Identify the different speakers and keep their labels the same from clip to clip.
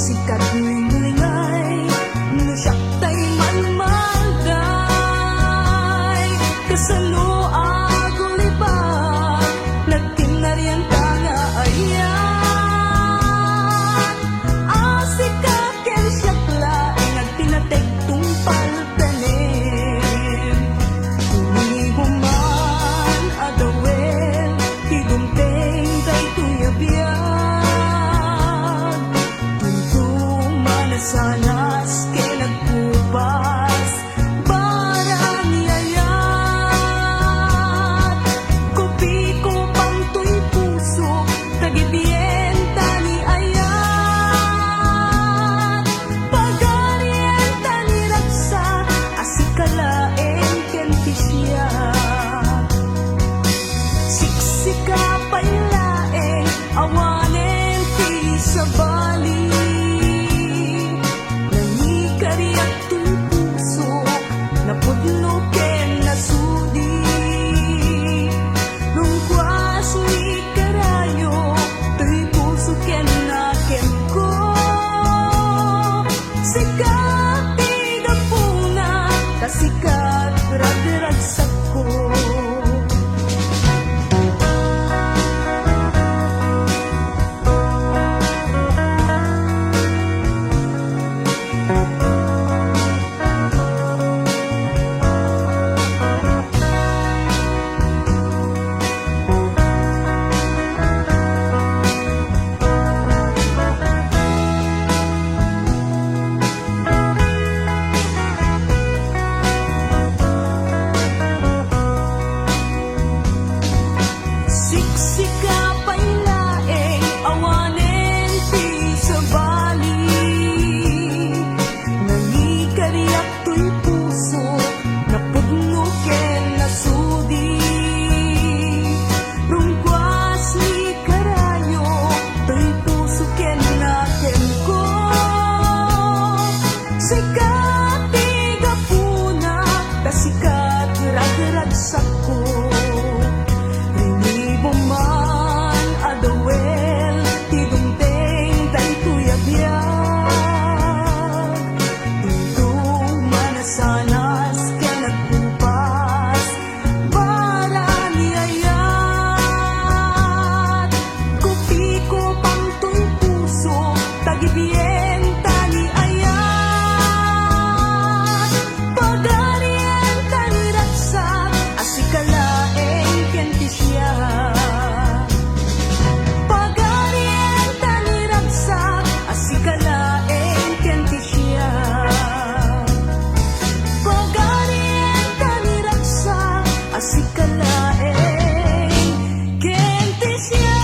Speaker 1: sikat ngulingay, no siyak tay malmalday. Kasano agulibag, nagtinarian tanga ayan. Asikat ken siyak laing, nagtinatek tungpal tanim. Tumihuman adawel, higumteng kay tuyabyan. Tuntung manasanas kay nagkupas, barang yayat. Kopi ko pang tuy puso, tagibienta ni ayat. Pagarienta ni raksa, asikalaeng kentisya. Siksika pailaeng, awanen ti sa bali. Nangikariyak tuy puso, napudno ken nasudi. Rungkwas ni karayo, tuy puso ken naken ko. Sikat ti gapuna, kasikat ragragsak ko. Siksika pailaeng, awanen ti sa bali. Nangikariyak tuy puso, napudno ken nasudi. Rungkwas ni karayo, tuy puso ken naken ko. Sikat ti gapuna, kasikat ragragsak ko. Buman adawel, tigumteng tay tuyabyan. Tuntung manasanas ken nagkupas, barang yayat. Kopi ko pang tuy puso, tagibienta ni ayat. Pagarienta ni raksak, asikalaeng kentisya. Pagarienta ni raksak, asikalaeng kentisya. Pagarienta ni raksak, asikalaeng kentisya.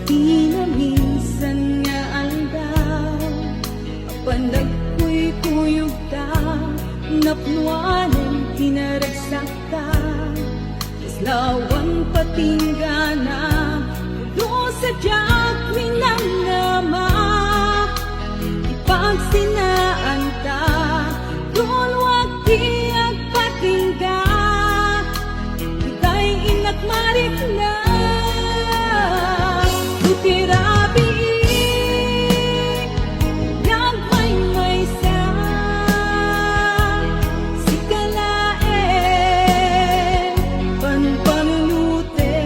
Speaker 1: Di na minsan nga aldaw, apan nagkuy-kuyog ta, napnuanan tinaragsak ta. Islawan patinggana, ulo sa diyak minamnama. Ipagsinaan ta, dulwag tiyak patingga. Itay inakmarik na, tirabi nagmay-may sa sikalaeng panpanunute.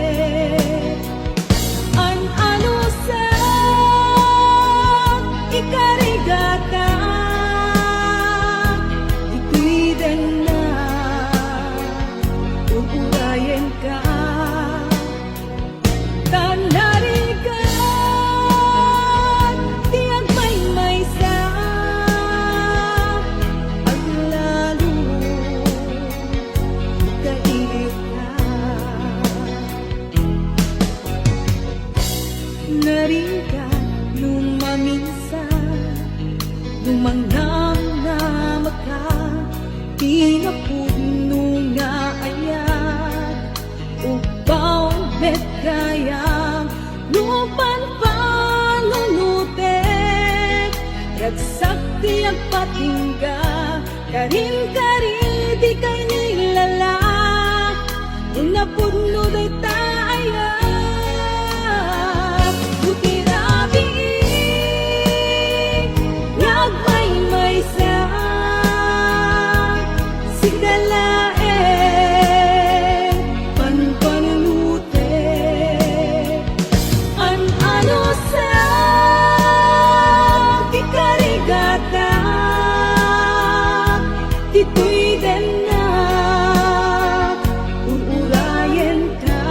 Speaker 1: di na puno nga ayat upaw met kayang lupan panunutek ragsak tiyak patingga karin di kay nilala una puno day taaya butirabi nagmay sa sigalae panpanulute an ano sa tikarigata dito'y din na uurayan ka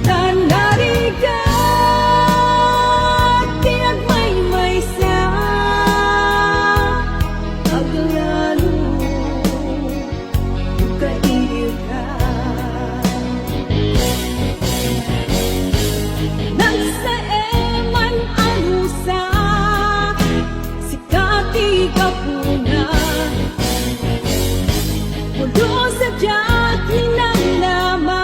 Speaker 1: tanarigat tinagmay sa aglalo kailiw ka nagsa eman anusa sikati kapuna mulo sa diyak ninamnama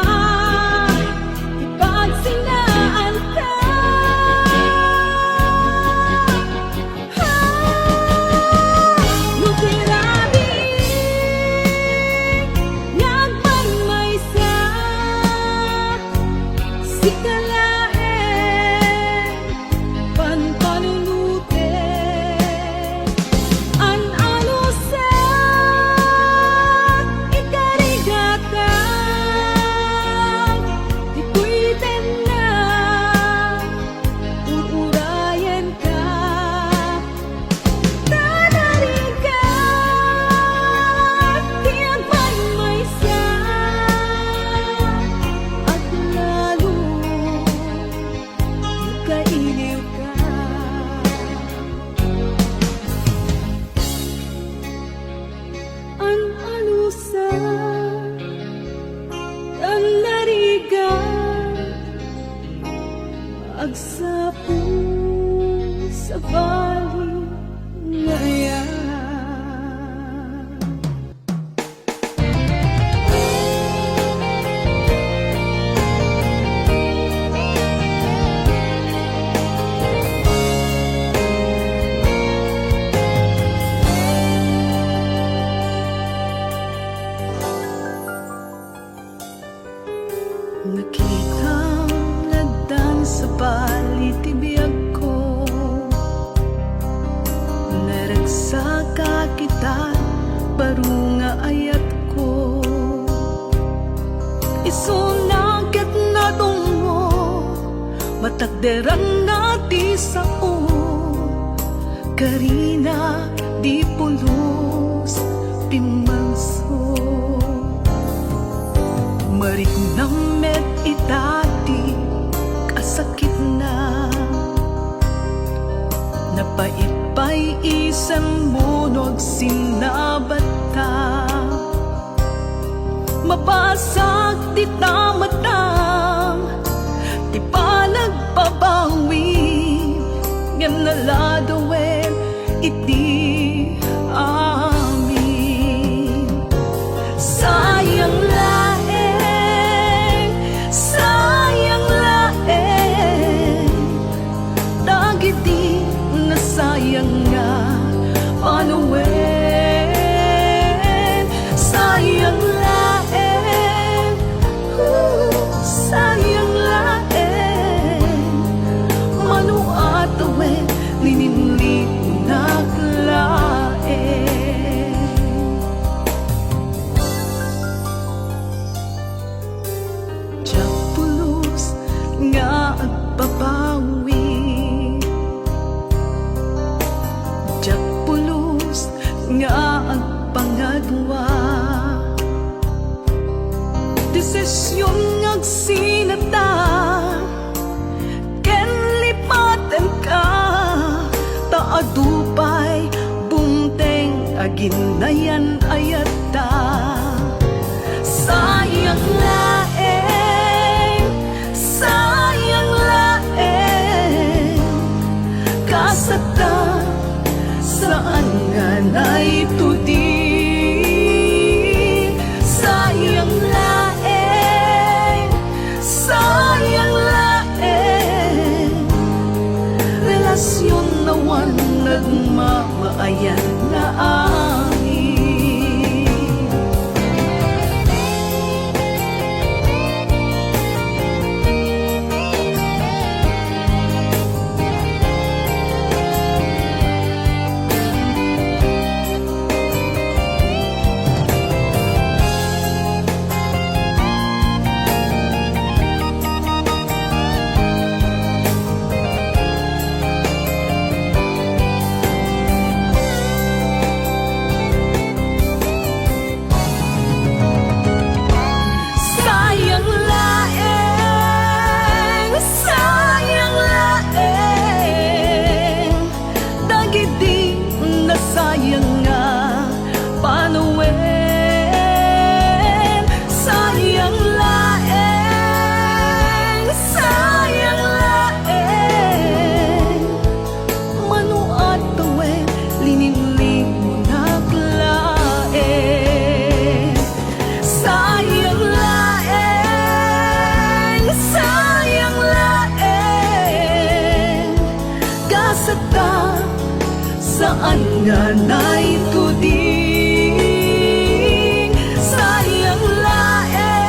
Speaker 1: ipagsinaan ka Lutirabi nagmay sa sikalae panpanulute an ano sa ikarigata di ko'y na uurayan ka tanarigat tinagmay sa at lalo kailiw ka an alusa ang narigat agsapo sa bali ngayon nakitang nagdan sa balitibiyag ko naragsaka kita barunga ayat ko isunagkat na tungo matagderan na ti sao karina di pulos pimanso marik namet itati kasakit na napaipay isang munog sinabata mabasag ti tamatang ti panagpabawi ngem naladawen iti amin sayang dagiti nasayang nga panuwen sayang laeng sayang laeng manuatawen nininli naglaeng tiyak pulos nga agbabawi nga ang pangadwa desisyon ngag sinata ken lipatan ka taadupay bumteng aginayan ayata sayang laeng kasata saan nga na ito di nagmamaayan na angin. Sayang laeng, dagiti na sayang nga panuwen. Sayang laeng, manuat tawen, linimlim mo naklaeng. Sayang laeng, kasata saan nga naituding. Sayang laeng,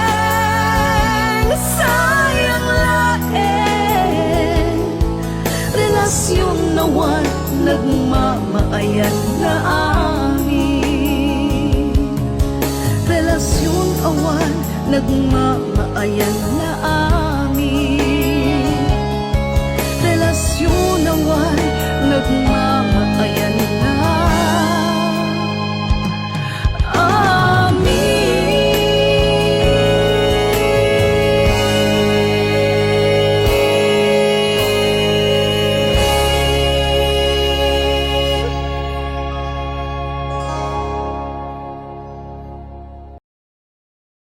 Speaker 1: relasyon nawan nagmamaayan na angin. Relasyon awan nagmamaayan